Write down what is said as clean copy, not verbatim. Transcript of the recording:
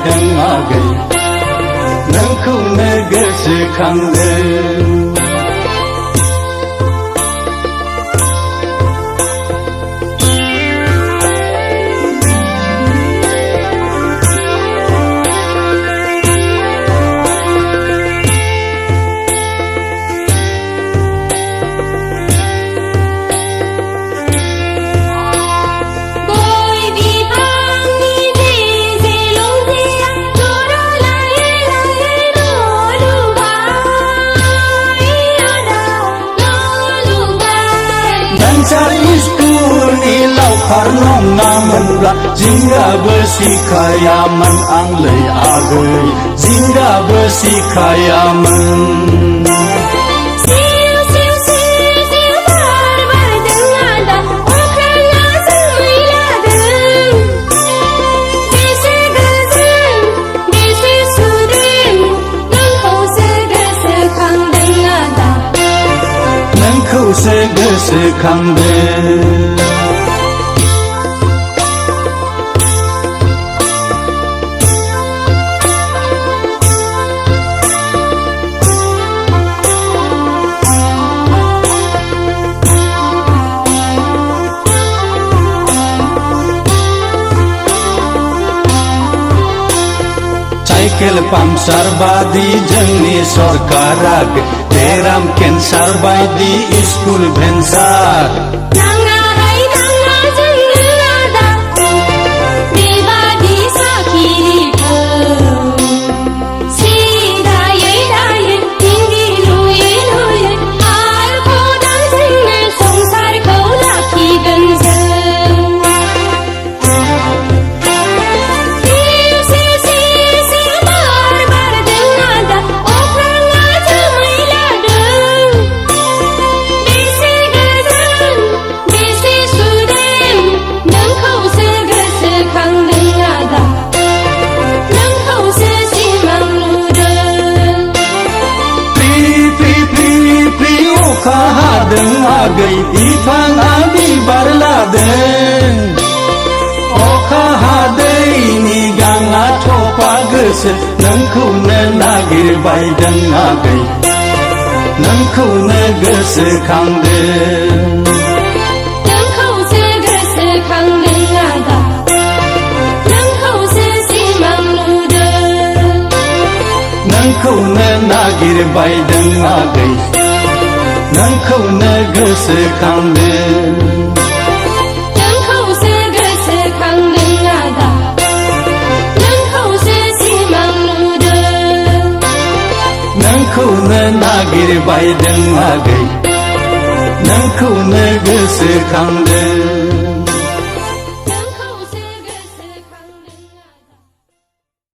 नागिरबायदों आगै नोंखौनो गोसोखांदों Iskuनि laukar nङामोनब्ला जिंगाबो सिखायामोन आंलै आगै जिंगाबो सिखायामोन नोंखौसो गोसोखांदों साइकेल पाम्पसार बादि जोंनि सरकारा बेराम केन्सार बायदि स्कुल भेन्सार आगै बिफाङा बिबार लादों अखा हादैनि गाङा थफा गोसो नोंखौनो नागिरबायदों आगै नोंखौनो गोसोखांदों नोंखौसो गोसोखांदों आदा नोंखौसो सिमां नुदों नोंखौनो नागिरबायदों आगै नोंखौनो गोसोखांदों नोंखौसो गोसोखांदों आदा नोंखौसो सिमां नुदों नोंखौनो नागिरबायदों आगै नोंखौनो गोसोखांदों